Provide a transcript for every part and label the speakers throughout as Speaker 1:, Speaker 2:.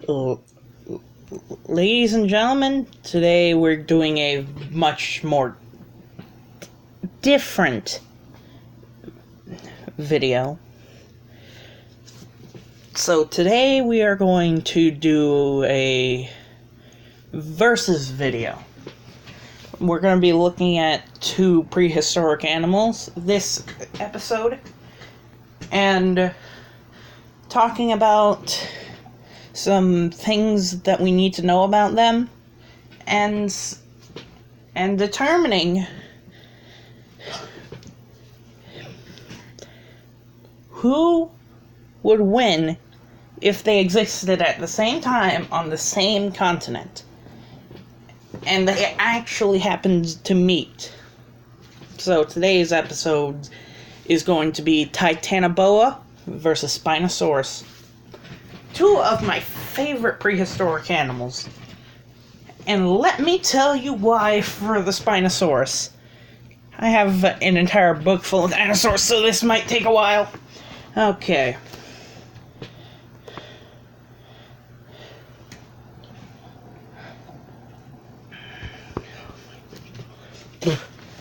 Speaker 1: L- Ladies and gentlemen, today we're doing a much more different video. So today we are going to do a versus video. We're going to be looking at two prehistoric animals this episode and talking about some things that we need to know about them and determining who would win if they existed at the same time on the same continent and they actually happened to meet. So today's episode is going to be Titanoboa versus Spinosaurus. Two of my favorite prehistoric animals. And let me tell you why for the Spinosaurus. I have an entire book full of dinosaurs, so this might take a while. Okay.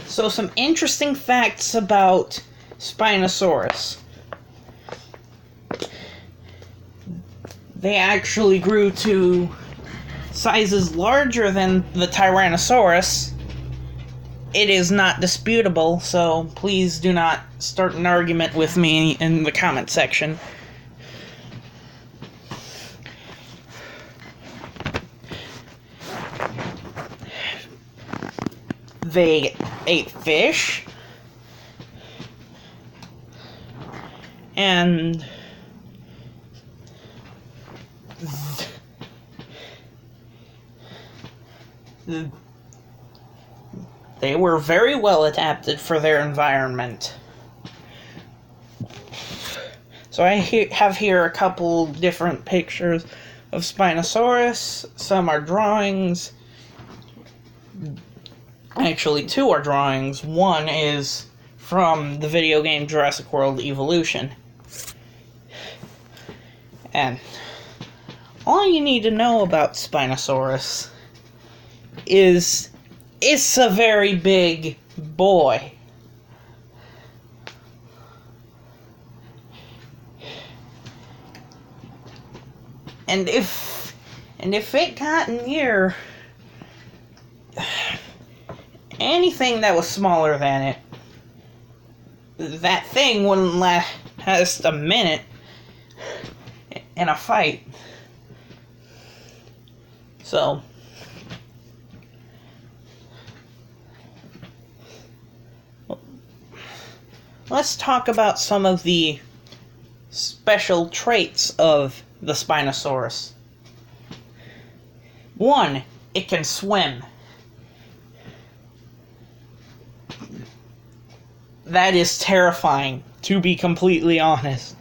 Speaker 1: So some interesting facts about Spinosaurus. They actually grew to sizes larger than the Tyrannosaurus. It is not disputable, so please do not start an argument with me in the comment section. They ate fish, and they were very well adapted for their environment. So I have here a couple different pictures of Spinosaurus. Some are drawings. Actually, two are drawings. One is from the video game Jurassic World Evolution. And all you need to know about Spinosaurus is it's a very big boy. And if it got near anything that was smaller than it, that thing wouldn't last a minute in a fight. So let's talk about some of the special traits of the Spinosaurus. One, it can swim. That is terrifying, to be completely honest.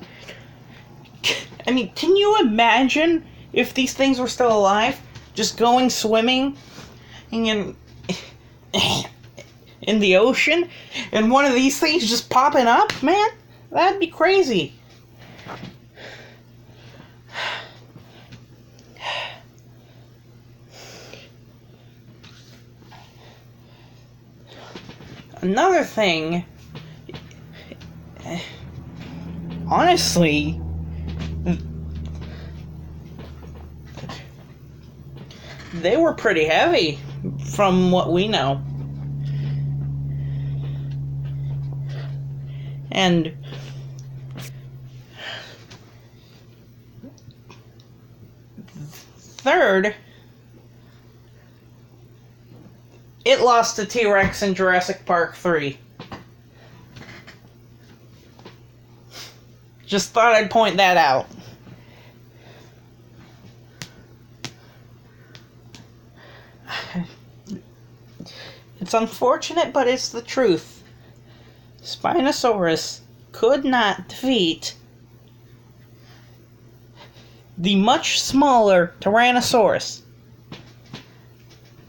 Speaker 1: I mean, can you imagine if these things were still alive? Just going swimming in the ocean, and one of these things just popping up? Man, that'd be crazy. Another thing, honestly, they were pretty heavy from what we know. And third, it lost to T-Rex in Jurassic Park 3. Just thought I'd point that out. It's unfortunate, but it's the truth. Spinosaurus could not defeat the much smaller Tyrannosaurus.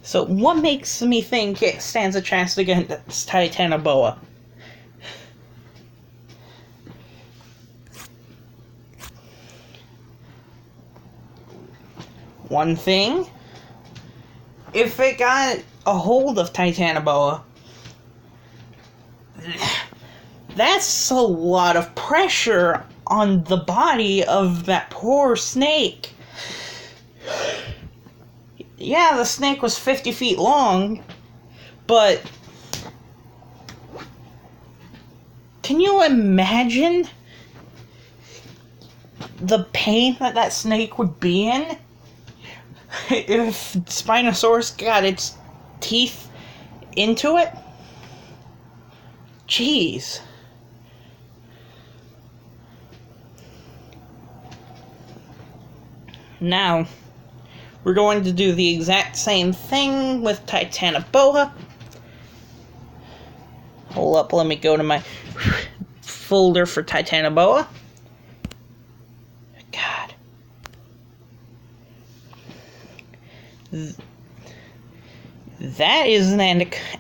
Speaker 1: So what makes me think it stands a chance against Titanoboa? One thing, if it got a hold of Titanoboa, that's a lot of pressure on the body of that poor snake. Yeah, the snake was 50 feet long, but can you imagine the pain that that snake would be in if Spinosaurus got its teeth into it? Jeez. Now, we're going to do the exact same thing with Titanoboa. Hold up, let me go to my folder for Titanoboa. God. That is an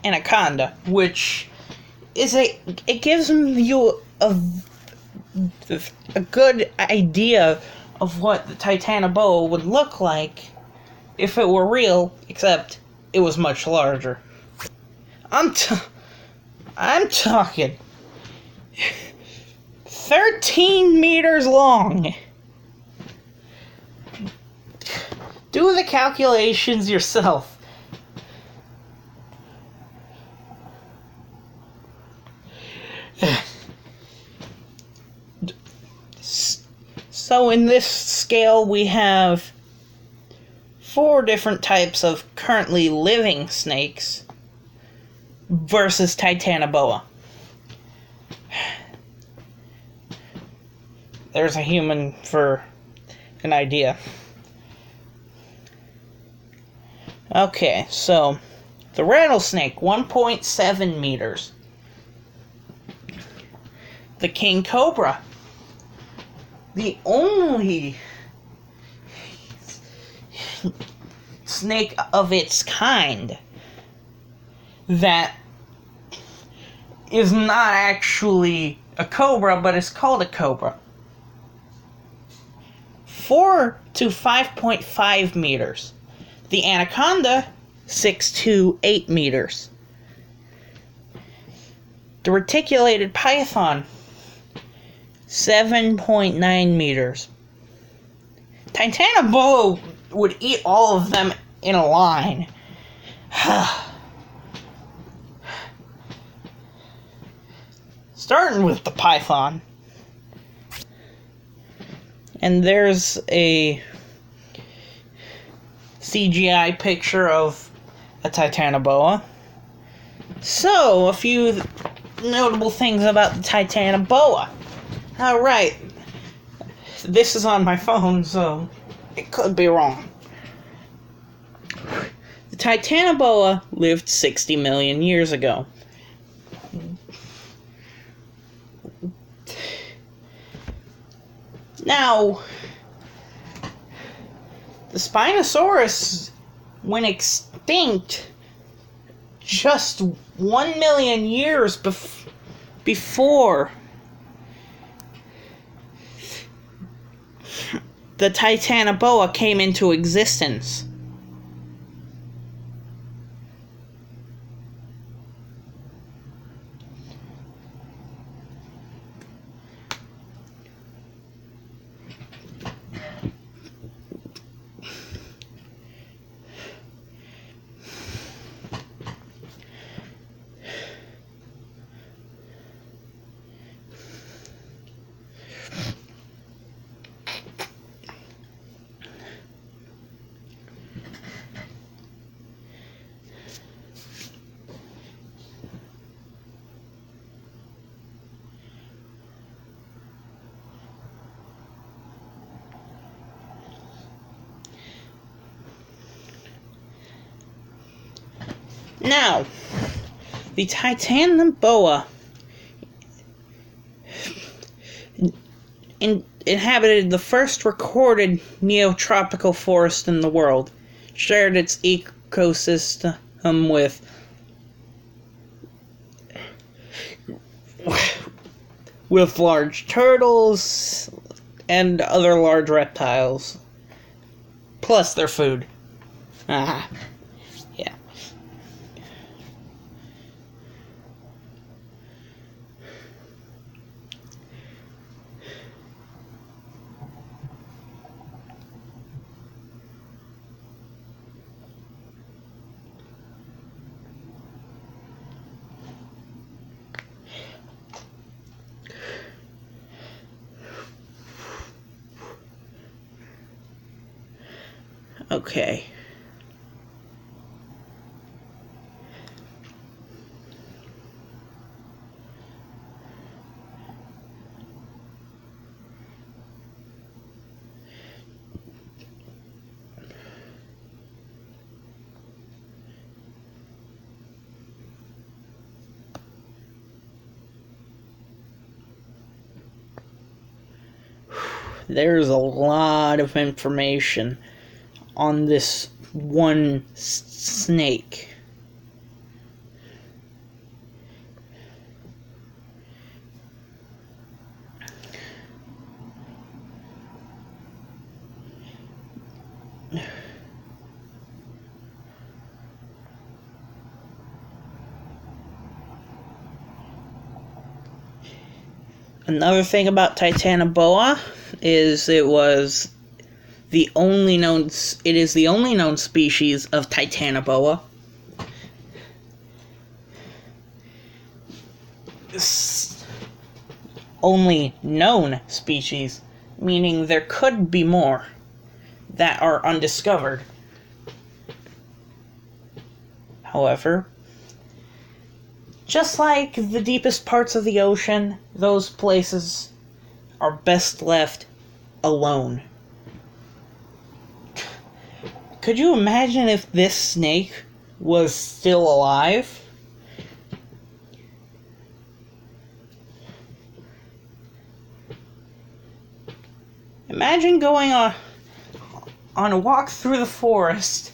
Speaker 1: anaconda, which is it gives you a good idea of what the Titanoboa would look like if it were real, except it was much larger. I'm talking 13 meters long. Do the calculations yourself. So in this scale, we have 4 different types of currently living snakes versus Titanoboa. There's a human for an idea. Okay, so the rattlesnake, 1.7 meters. The king cobra, the only snake of its kind that is not actually a cobra, but is called a cobra. 4 to 5.5 meters. The anaconda, 6 to 8 meters. The reticulated python, 7.9 meters. Titanoboa would eat all of them in a line. Starting with the python. And there's a CGI picture of a Titanoboa. So, a few notable things about the Titanoboa. Alright, this is on my phone, so it could be wrong. The Titanoboa lived 60 million years ago. Now, the Spinosaurus went extinct just 1 million years before the Titanoboa came into existence. Now, the Titanoboa inhabited the first recorded neotropical forest in the world, shared its ecosystem with large turtles and other large reptiles. plus their food. Ah, yeah. Okay. There's a lot of information on this one snake. Another thing about Titanoboa is it is the only known species of Titanoboa. Only known species, meaning there could be more that are undiscovered. However, just like the deepest parts of the ocean, those places are best left alone. Could you imagine if this snake was still alive? Imagine going on a walk through the forest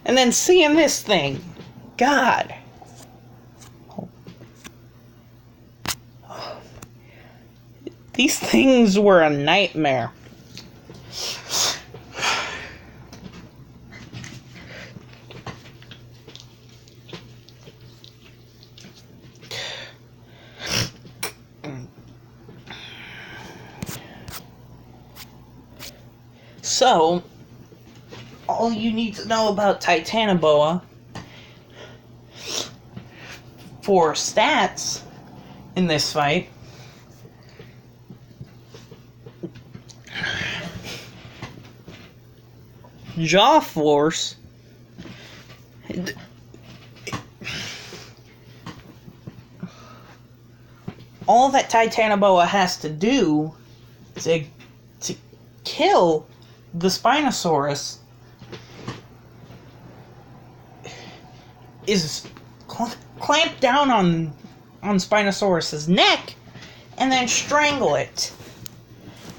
Speaker 1: and then seeing this thing. God. These things were a nightmare. So, all you need to know about Titanoboa for stats in this fight jaw force, all that Titanoboa has to do to kill the Spinosaurus is clamp down on Spinosaurus's neck and then strangle it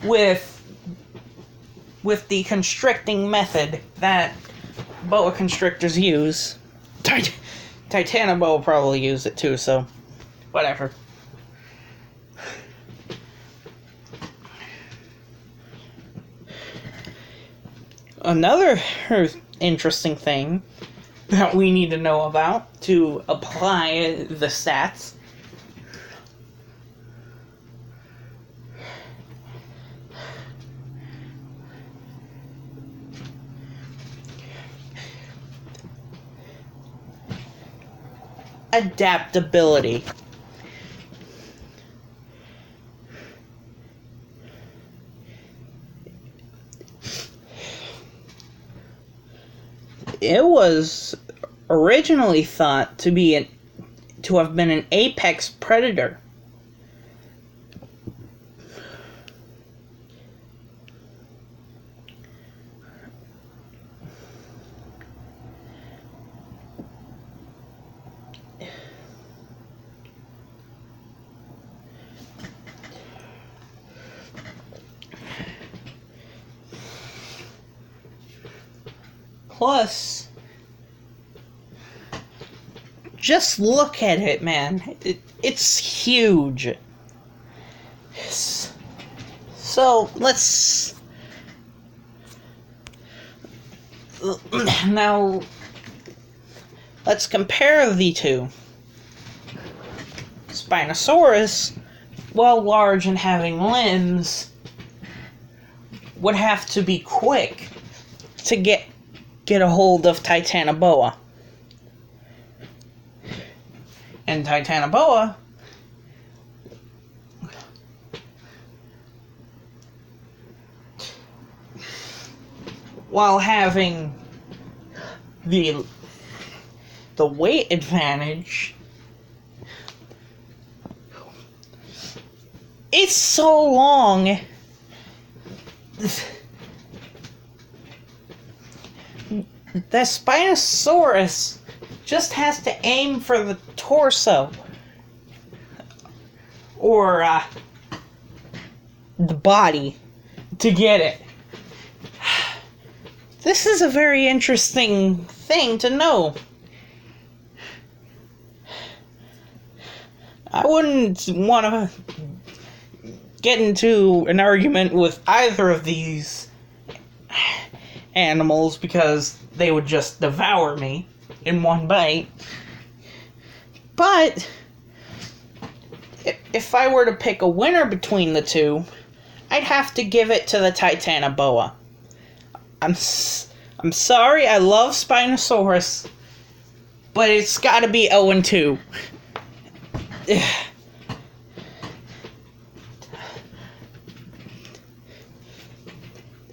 Speaker 1: with the constricting method that boa constrictors use. Titanoboa probably use it too, so whatever. Another interesting thing that we need to know about to apply the stats adaptability. It was originally thought to have been an apex predator. Plus, just look at it, man. It's huge. It's So, now, let's compare the two. Spinosaurus, while large and having limbs, would have to be quick to get a hold of Titanoboa. And Titanoboa while having the weight advantage, it's so long. The Spinosaurus just has to aim for the torso or the body to get it. This is a very interesting thing to know. I wouldn't want to get into an argument with either of these animals because they would just devour me in one bite. But if I were to pick a winner between the two, I'd have to give it to the Titanoboa. I'm sorry, I love Spinosaurus, but it's gotta be 0-2.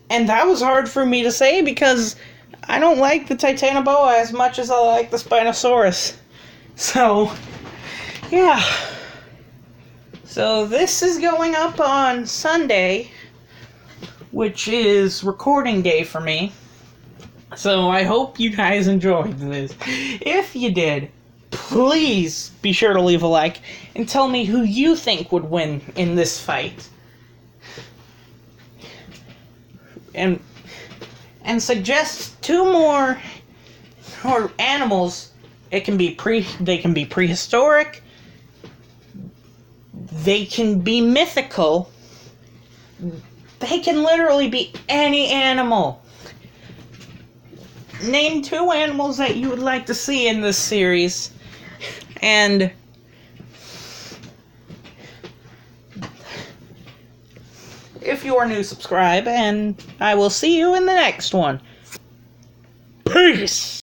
Speaker 1: And that was hard for me to say because I don't like the Titanoboa as much as I like the Spinosaurus. So, yeah. So this is going up on Sunday, which is recording day for me. So I hope you guys enjoyed this. If you did, please be sure to leave a like and tell me who you think would win in this fight. And suggest 2 more animals. They can be prehistoric. They can be mythical. They can literally be any animal. Name 2 animals that you would like to see in this series. And if you are new, subscribe, and I will see you in the next one. Peace!